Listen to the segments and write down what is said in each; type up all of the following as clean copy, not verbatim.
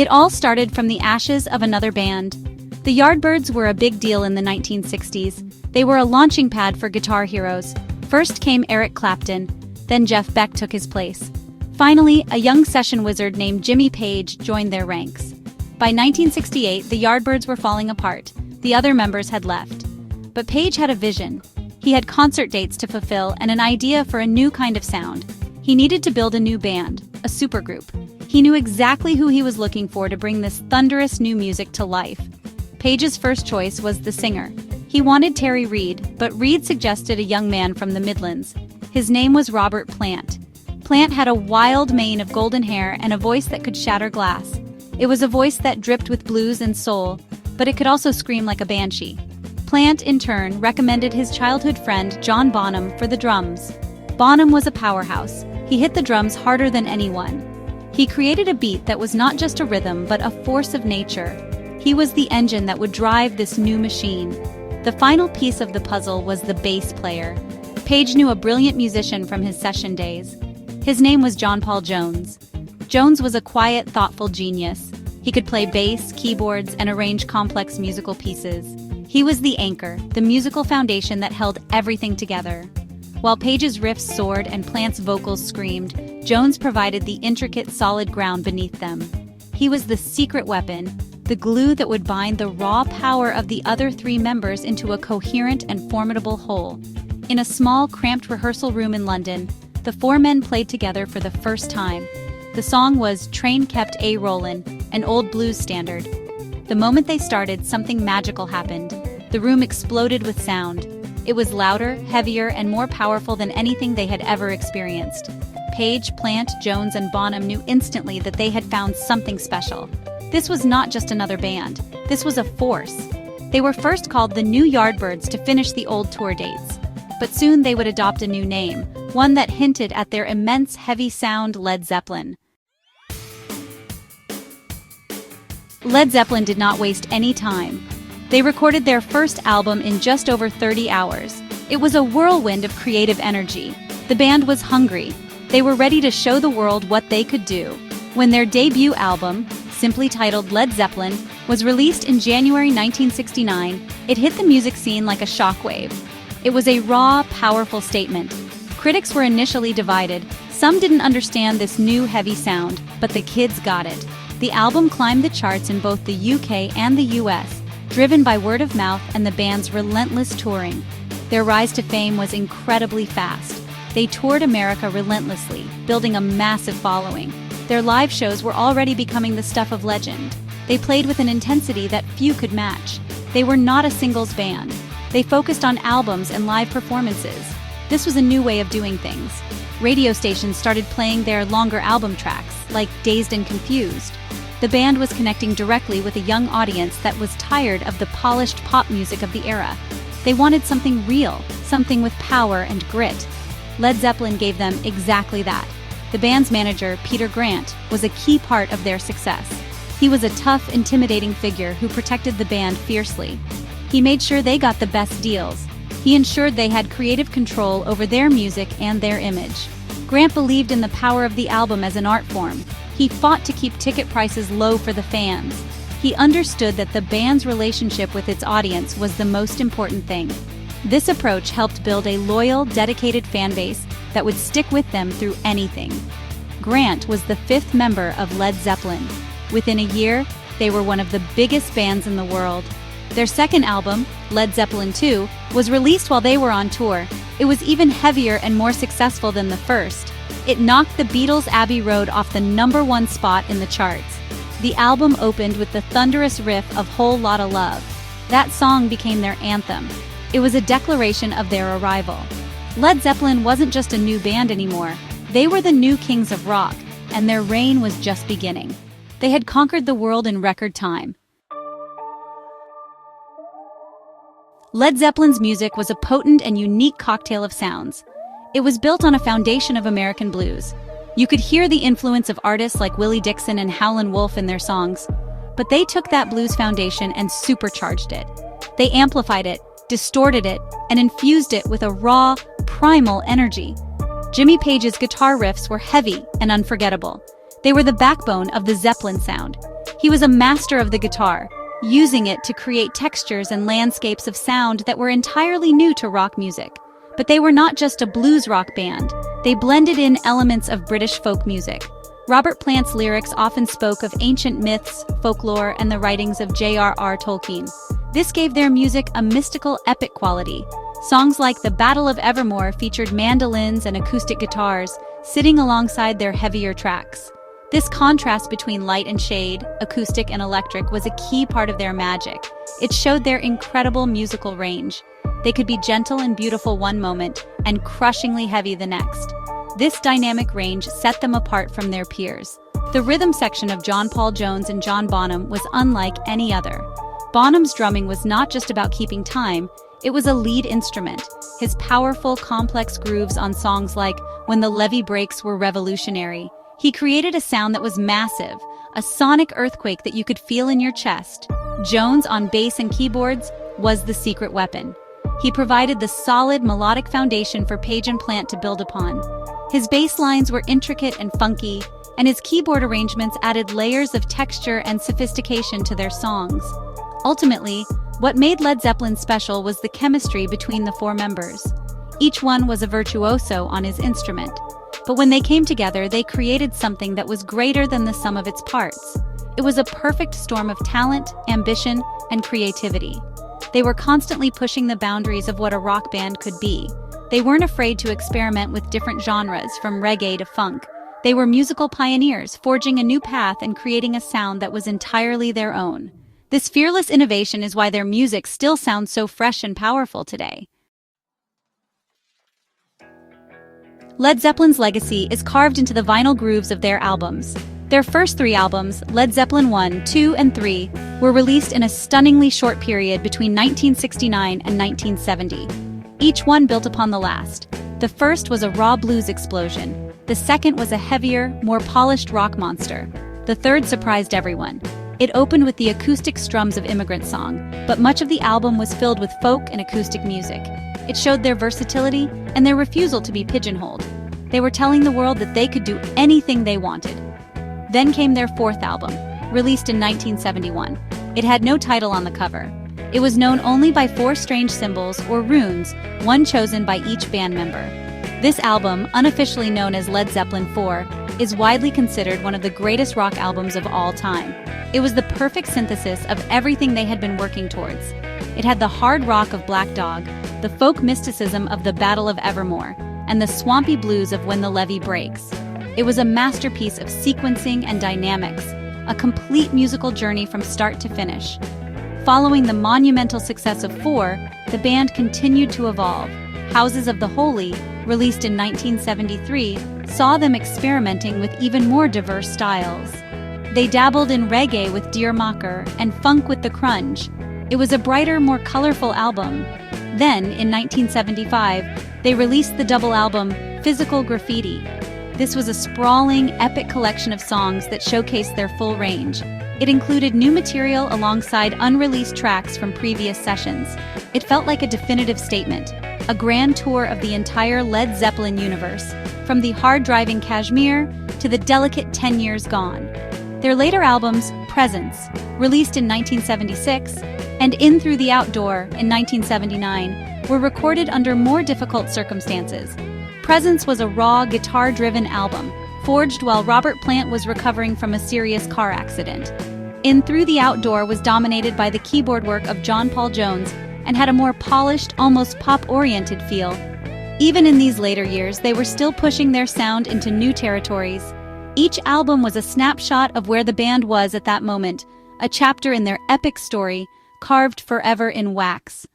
It all started from the ashes of another band. The Yardbirds were a big deal in the 1960s. They were a launching pad for guitar heroes. First came Eric Clapton, then Jeff Beck took his place. Finally, a young session wizard named Jimmy Page joined their ranks. By 1968, the Yardbirds were falling apart. The other members had left. But Page had a vision. He had concert dates to fulfill and an idea for a new kind of sound. He needed to build a new band, a supergroup. He knew exactly who he was looking for to bring this thunderous new music to life. Page's first choice was the singer. He wanted Terry Reid, but Reid suggested a young man from the Midlands. His name was Robert Plant. Plant had a wild mane of golden hair and a voice that could shatter glass. It was a voice that dripped with blues and soul, but it could also scream like a banshee. Plant, in turn, recommended his childhood friend John Bonham for the drums. Bonham was a powerhouse. He hit the drums harder than anyone. He created a beat that was not just a rhythm but a force of nature. He was the engine that would drive this new machine. The final piece of the puzzle was the bass player. Page knew a brilliant musician from his session days. His name was John Paul Jones. Jones was a quiet, thoughtful genius. He could play bass, keyboards, and arrange complex musical pieces. He was the anchor, the musical foundation that held everything together. While Page's riffs soared and Plant's vocals screamed, Jones provided the intricate, solid ground beneath them. He was the secret weapon, the glue that would bind the raw power of the other three members into a coherent and formidable whole. In a small, cramped rehearsal room in London, the four men played together for the first time. The song was "Train Kept A Rollin'," an old blues standard. The moment they started, something magical happened. The room exploded with sound. It was louder, heavier, and more powerful than anything they had ever experienced. Page, Plant, Jones, and Bonham knew instantly that they had found something special. This was not just another band. This was a force. They were first called the New Yardbirds to finish the old tour dates. But soon they would adopt a new name, one that hinted at their immense heavy sound, Led Zeppelin. Led Zeppelin did not waste any time. They recorded their first album in just over 30 hours. It was a whirlwind of creative energy. The band was hungry. They were ready to show the world what they could do. When their debut album, simply titled Led Zeppelin, was released in January 1969, it hit the music scene like a shockwave. It was a raw, powerful statement. Critics were initially divided. Some didn't understand this new heavy sound, but the kids got it. The album climbed the charts in both the UK and the US, driven by word of mouth and the band's relentless touring. Their rise to fame was incredibly fast. They toured America relentlessly, building a massive following. Their live shows were already becoming the stuff of legend. They played with an intensity that few could match. They were not a singles band. They focused on albums and live performances. This was a new way of doing things. Radio stations started playing their longer album tracks, like Dazed and Confused. The band was connecting directly with a young audience that was tired of the polished pop music of the era. They wanted something real, something with power and grit. Led Zeppelin gave them exactly that. The band's manager, Peter Grant, was a key part of their success. He was a tough, intimidating figure who protected the band fiercely. He made sure they got the best deals. He ensured they had creative control over their music and their image. Grant believed in the power of the album as an art form. He fought to keep ticket prices low for the fans. He understood that the band's relationship with its audience was the most important thing. This approach helped build a loyal, dedicated fan base that would stick with them through anything. Grant was the fifth member of Led Zeppelin. Within a year, they were one of the biggest bands in the world. Their second album, Led Zeppelin II, was released while they were on tour. It was even heavier and more successful than the first. It knocked the Beatles' Abbey Road off the #1 spot in the charts. The album opened with the thunderous riff of Whole Lotta Love. That song became their anthem. It was a declaration of their arrival. Led Zeppelin wasn't just a new band anymore. They were the new kings of rock, and their reign was just beginning. They had conquered the world in record time. Led Zeppelin's music was a potent and unique cocktail of sounds. It was built on a foundation of American blues. You could hear the influence of artists like Willie Dixon and Howlin' Wolf in their songs, but they took that blues foundation and supercharged it. They amplified it, distorted it, and infused it with a raw, primal energy. Jimmy Page's guitar riffs were heavy and unforgettable. They were the backbone of the Zeppelin sound. He was a master of the guitar, using it to create textures and landscapes of sound that were entirely new to rock music. But they were not just a blues rock band. They blended in elements of British folk music. Robert Plant's lyrics often spoke of ancient myths, folklore, and the writings of J.R.R. Tolkien. This gave their music a mystical, epic quality. Songs like The Battle of Evermore featured mandolins and acoustic guitars, sitting alongside their heavier tracks. This contrast between light and shade, acoustic and electric, was a key part of their magic. It showed their incredible musical range. They could be gentle and beautiful one moment, and crushingly heavy the next. This dynamic range set them apart from their peers. The rhythm section of John Paul Jones and John Bonham was unlike any other. Bonham's drumming was not just about keeping time, it was a lead instrument. His powerful, complex grooves on songs like When the Levee Breaks were revolutionary. He created a sound that was massive, a sonic earthquake that you could feel in your chest. Jones on bass and keyboards was the secret weapon. He provided the solid melodic foundation for Page and Plant to build upon. His bass lines were intricate and funky, and his keyboard arrangements added layers of texture and sophistication to their songs. Ultimately, what made Led Zeppelin special was the chemistry between the four members. Each one was a virtuoso on his instrument. But when they came together, they created something that was greater than the sum of its parts. It was a perfect storm of talent, ambition, and creativity. They were constantly pushing the boundaries of what a rock band could be. They weren't afraid to experiment with different genres, from reggae to funk. They were musical pioneers, forging a new path and creating a sound that was entirely their own. This fearless innovation is why their music still sounds so fresh and powerful today. Led Zeppelin's legacy is carved into the vinyl grooves of their albums. Their first three albums, Led Zeppelin 1, 2, and 3, were released in a stunningly short period between 1969 and 1970. Each one built upon the last. The first was a raw blues explosion. The second was a heavier, more polished rock monster. The third surprised everyone. It opened with the acoustic strums of Immigrant Song, but much of the album was filled with folk and acoustic music. It showed their versatility and their refusal to be pigeonholed. They were telling the world that they could do anything they wanted. Then came their fourth album, released in 1971. It had no title on the cover. It was known only by 4 strange symbols, or runes, one chosen by each band member. This album, unofficially known as Led Zeppelin 4, is widely considered one of the greatest rock albums of all time. It was the perfect synthesis of everything they had been working towards. It had the hard rock of Black Dog, the folk mysticism of The Battle of Evermore, and the swampy blues of When the Levee Breaks. It was a masterpiece of sequencing and dynamics, a complete musical journey from start to finish. Following the monumental success of 4, the band continued to evolve. Houses of the Holy, released in 1973, saw them experimenting with even more diverse styles. They dabbled in reggae with Dear Mocker and funk with The Crunge. It was a brighter, more colorful album. Then, in 1975, they released the double album Physical Graffiti. This was a sprawling, epic collection of songs that showcased their full range. It included new material alongside unreleased tracks from previous sessions. It felt like a definitive statement, a grand tour of the entire Led Zeppelin universe, from the hard-driving Kashmir to the delicate 10 Years Gone. Their later albums, Presence, released in 1976, and In Through the Outdoor in 1979, were recorded under more difficult circumstances. Presence was a raw, guitar-driven album, forged while Robert Plant was recovering from a serious car accident. In Through the Outdoor was dominated by the keyboard work of John Paul Jones and had a more polished, almost pop-oriented feel. Even in these later years, they were still pushing their sound into new territories. Each album was a snapshot of where the band was at that moment, a chapter in their epic story, carved forever in wax.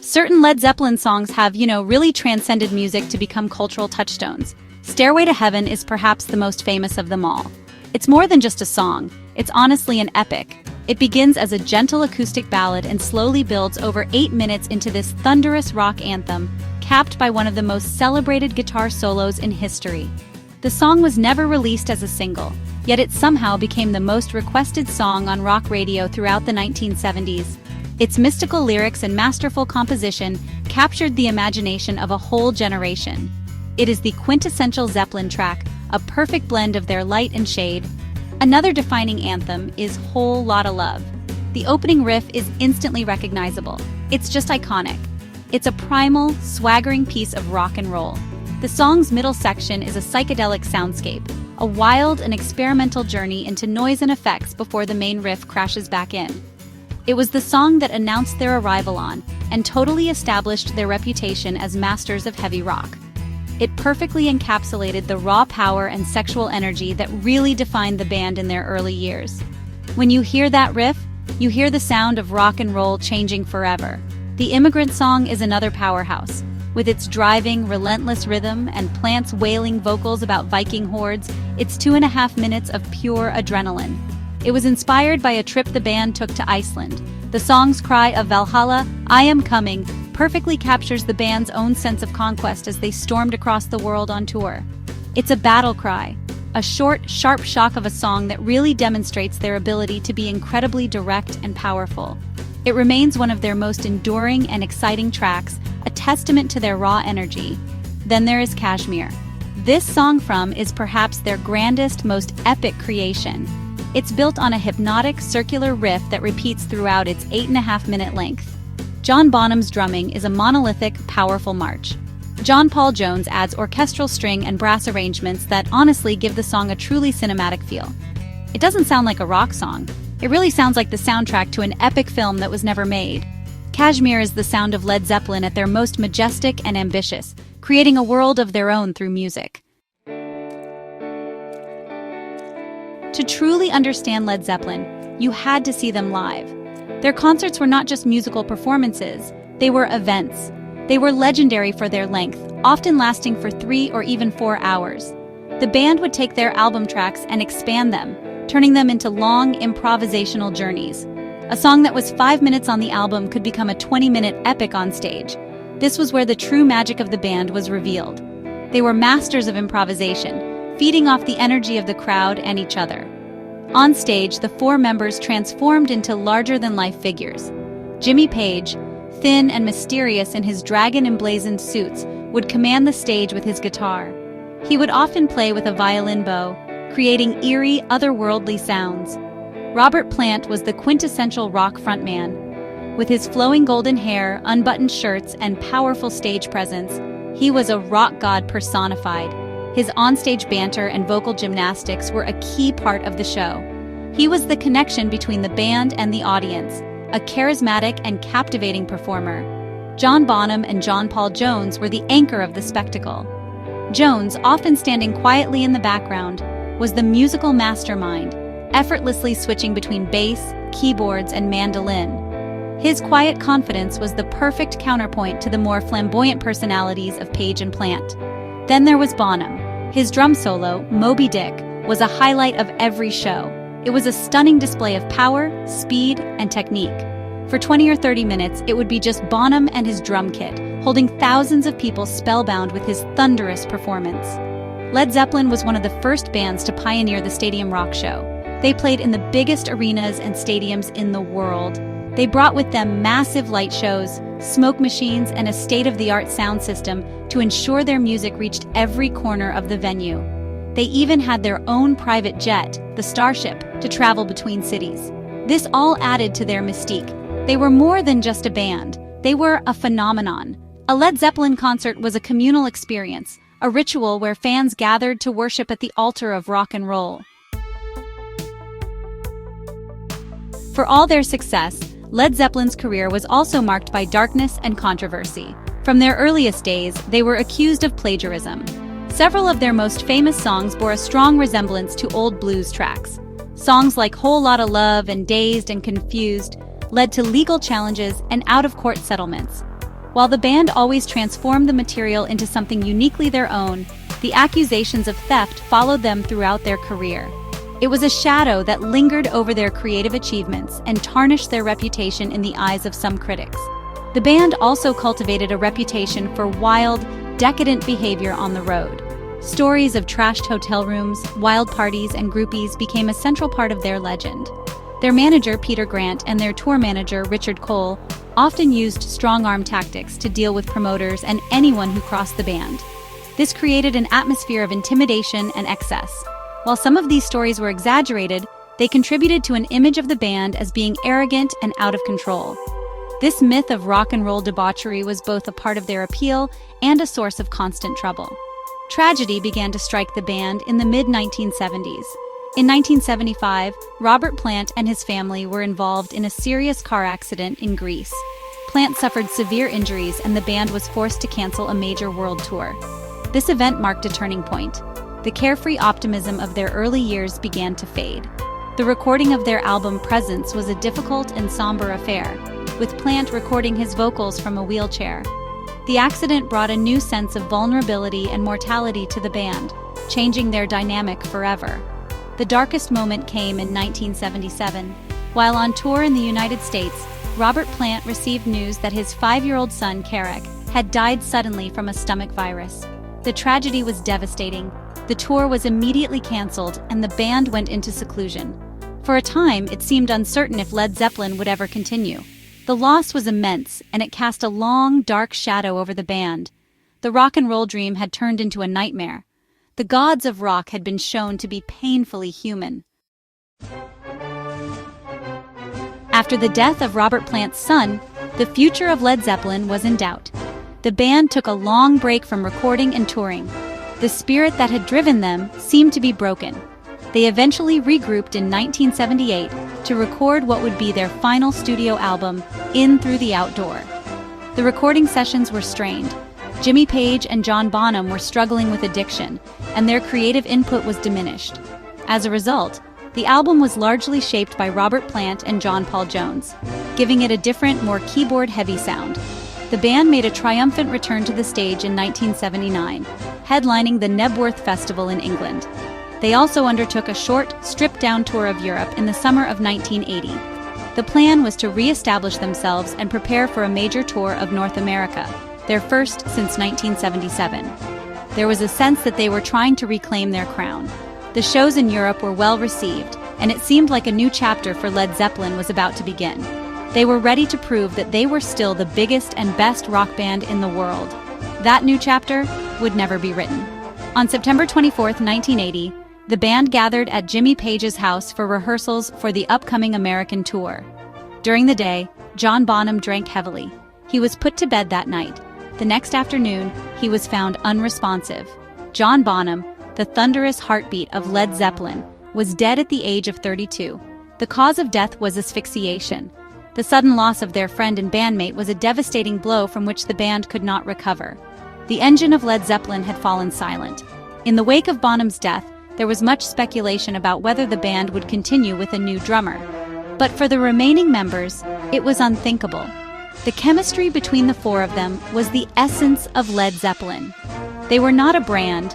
Certain Led Zeppelin songs have, really transcended music to become cultural touchstones. Stairway to Heaven is perhaps the most famous of them all. It's more than just a song, it's honestly an epic. It begins as a gentle acoustic ballad and slowly builds over 8 minutes into this thunderous rock anthem, capped by one of the most celebrated guitar solos in history. The song was never released as a single, yet it somehow became the most requested song on rock radio throughout the 1970s. Its mystical lyrics and masterful composition captured the imagination of a whole generation. It is the quintessential Zeppelin track, a perfect blend of their light and shade. Another defining anthem is Whole Lotta Love. The opening riff is instantly recognizable. It's just iconic. It's a primal, swaggering piece of rock and roll. The song's middle section is a psychedelic soundscape, a wild and experimental journey into noise and effects before the main riff crashes back in. It was the song that announced their arrival on and totally established their reputation as masters of heavy rock. It perfectly encapsulated the raw power and sexual energy that really defined the band in their early years. When you hear that riff, you hear the sound of rock and roll changing forever. The Immigrant Song is another powerhouse. With its driving, relentless rhythm and Plant's wailing vocals about Viking hordes, it's 2.5 minutes of pure adrenaline. It was inspired by a trip the band took to Iceland. The song's cry of Valhalla, I am coming, perfectly captures the band's own sense of conquest as they stormed across the world on tour. It's a battle cry, a short, sharp shock of a song that really demonstrates their ability to be incredibly direct and powerful. It remains one of their most enduring and exciting tracks, a testament to their raw energy. Then there is Kashmir. This song is perhaps their grandest, most epic creation. It's built on a hypnotic, circular riff that repeats throughout its 8.5-minute length. John Bonham's drumming is a monolithic, powerful march. John Paul Jones adds orchestral string and brass arrangements that honestly give the song a truly cinematic feel. It doesn't sound like a rock song. It really sounds like the soundtrack to an epic film that was never made. Kashmir is the sound of Led Zeppelin at their most majestic and ambitious, creating a world of their own through music. To truly understand Led Zeppelin, you had to see them live. Their concerts were not just musical performances, they were events. They were legendary for their length, often lasting for 3 or even 4 hours. The band would take their album tracks and expand them, turning them into long, improvisational journeys. A song that was 5 minutes on the album could become a 20-minute epic on stage. This was where the true magic of the band was revealed. They were masters of improvisation, feeding off the energy of the crowd and each other. On stage, the 4 members transformed into larger-than-life figures. Jimmy Page, thin and mysterious in his dragon-emblazoned suits, would command the stage with his guitar. He would often play with a violin bow, creating eerie, otherworldly sounds. Robert Plant was the quintessential rock frontman. With his flowing golden hair, unbuttoned shirts, and powerful stage presence, he was a rock god personified. His onstage banter and vocal gymnastics were a key part of the show. He was the connection between the band and the audience, a charismatic and captivating performer. John Bonham and John Paul Jones were the anchor of the spectacle. Jones, often standing quietly in the background, was the musical mastermind, effortlessly switching between bass, keyboards, and mandolin. His quiet confidence was the perfect counterpoint to the more flamboyant personalities of Page and Plant. Then there was Bonham. His drum solo, Moby Dick, was a highlight of every show. It was a stunning display of power, speed, and technique. For 20 or 30 minutes, it would be just Bonham and his drum kit, holding thousands of people spellbound with his thunderous performance. Led Zeppelin was one of the first bands to pioneer the stadium rock show. They played in the biggest arenas and stadiums in the world. They brought with them massive light shows, smoke machines, and a state-of-the-art sound system to ensure their music reached every corner of the venue. They even had their own private jet, the Starship, to travel between cities. This all added to their mystique. They were more than just a band. They were a phenomenon. A Led Zeppelin concert was a communal experience, a ritual where fans gathered to worship at the altar of rock and roll. For all their success, Led Zeppelin's career was also marked by darkness and controversy. From their earliest days, they were accused of plagiarism. Several of their most famous songs bore a strong resemblance to old blues tracks. Songs like Whole Lotta Love and Dazed and Confused led to legal challenges and out-of-court settlements. While the band always transformed the material into something uniquely their own, the accusations of theft followed them throughout their career. It was a shadow that lingered over their creative achievements and tarnished their reputation in the eyes of some critics. The band also cultivated a reputation for wild, decadent behavior on the road. Stories of trashed hotel rooms, wild parties, and groupies became a central part of their legend. Their manager, Peter Grant, and their tour manager, Richard Cole, often used strong-arm tactics to deal with promoters and anyone who crossed the band. This created an atmosphere of intimidation and excess. While some of these stories were exaggerated, they contributed to an image of the band as being arrogant and out of control. This myth of rock and roll debauchery was both a part of their appeal and a source of constant trouble. Tragedy began to strike the band in the mid-1970s. In 1975, Robert Plant and his family were involved in a serious car accident in Greece. Plant suffered severe injuries and the band was forced to cancel a major world tour. This event marked a turning point. The carefree optimism of their early years began to fade. The recording of their album Presence was a difficult and somber affair, with Plant recording his vocals from a wheelchair. The accident brought a new sense of vulnerability and mortality to the band, changing their dynamic forever. The darkest moment came in 1977. While on tour in the United States, Robert Plant received news that his 5-year-old son, Carrick, had died suddenly from a stomach virus. The tragedy was devastating. The tour was immediately canceled and the band went into seclusion. For a time, it seemed uncertain if Led Zeppelin would ever continue. The loss was immense, and it cast a long, dark shadow over the band. The rock and roll dream had turned into a nightmare. The gods of rock had been shown to be painfully human. After the death of Robert Plant's son, the future of Led Zeppelin was in doubt. The band took a long break from recording and touring. The spirit that had driven them seemed to be broken. They eventually regrouped in 1978 to record what would be their final studio album, In Through the Outdoor. The recording sessions were strained. Jimmy Page and John Bonham were struggling with addiction, and their creative input was diminished. As a result, the album was largely shaped by Robert Plant and John Paul Jones, giving it a different, more keyboard-heavy sound. The band made a triumphant return to the stage in 1979, headlining the Knebworth Festival in England. They also undertook a short, stripped-down tour of Europe in the summer of 1980. The plan was to re-establish themselves and prepare for a major tour of North America, their first since 1977. There was a sense that they were trying to reclaim their crown. The shows in Europe were well received, and it seemed like a new chapter for Led Zeppelin was about to begin. They were ready to prove that they were still the biggest and best rock band in the world. That new chapter would never be written. On September 24, 1980, the band gathered at Jimmy Page's house for rehearsals for the upcoming American tour. During the day, John Bonham drank heavily. He was put to bed that night. The next afternoon, he was found unresponsive. John Bonham, the thunderous heartbeat of Led Zeppelin, was dead at the age of 32. The cause of death was asphyxiation. The sudden loss of their friend and bandmate was a devastating blow from which the band could not recover. The engine of Led Zeppelin had fallen silent. In the wake of Bonham's death, there was much speculation about whether the band would continue with a new drummer. But for the remaining members, it was unthinkable. The chemistry between the four of them was the essence of Led Zeppelin. They were not a brand,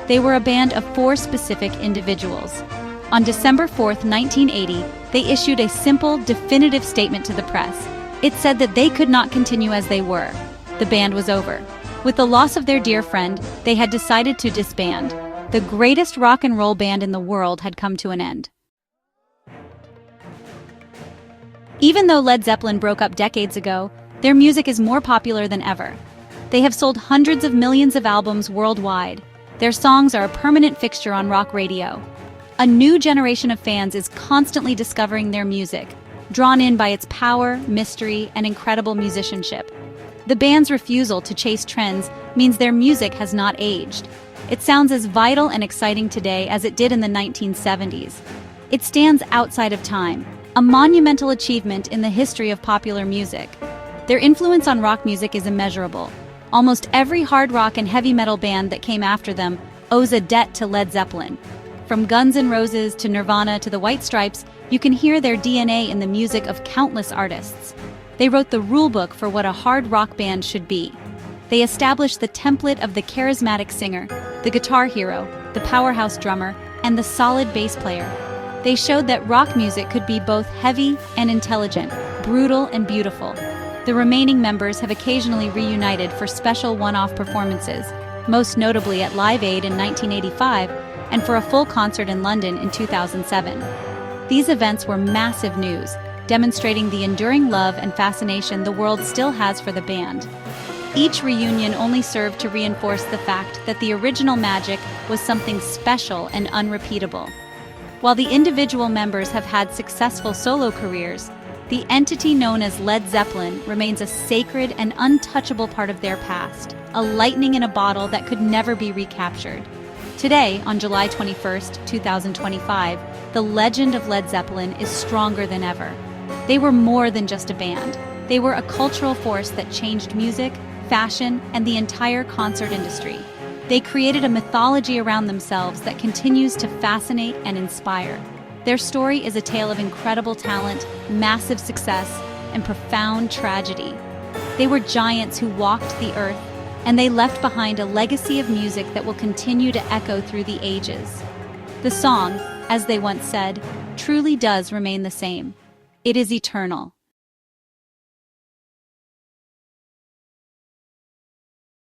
they were a band of 4 specific individuals. On December 4, 1980, they issued a simple, definitive statement to the press. It said that they could not continue as they were. The band was over. With the loss of their dear friend, they had decided to disband. The greatest rock and roll band in the world had come to an end. Even though Led Zeppelin broke up decades ago, their music is more popular than ever. They have sold hundreds of millions of albums worldwide. Their songs are a permanent fixture on rock radio. A new generation of fans is constantly discovering their music, drawn in by its power, mystery, and incredible musicianship. The band's refusal to chase trends means their music has not aged. It sounds as vital and exciting today as it did in the 1970s. It stands outside of time, a monumental achievement in the history of popular music. Their influence on rock music is immeasurable. Almost every hard rock and heavy metal band that came after them owes a debt to Led Zeppelin. From Guns N' Roses to Nirvana to the White Stripes, you can hear their DNA in the music of countless artists. They wrote the rulebook for what a hard rock band should be. They established the template of the charismatic singer, the guitar hero, the powerhouse drummer, and the solid bass player. They showed that rock music could be both heavy and intelligent, brutal and beautiful. The remaining members have occasionally reunited for special one-off performances, most notably at Live Aid in 1985 and for a full concert in London in 2007. These events were massive news, demonstrating the enduring love and fascination the world still has for the band. Each reunion only served to reinforce the fact that the original magic was something special and unrepeatable. While the individual members have had successful solo careers, the entity known as Led Zeppelin remains a sacred and untouchable part of their past, a lightning in a bottle that could never be recaptured. Today, on July 21st, 2025, the legend of Led Zeppelin is stronger than ever. They were more than just a band. They were a cultural force that changed music, fashion, and the entire concert industry. They created a mythology around themselves that continues to fascinate and inspire. Their story is a tale of incredible talent, massive success, and profound tragedy. They were giants who walked the earth, and they left behind a legacy of music that will continue to echo through the ages. The song, as they once said, truly does remain the same. It is eternal.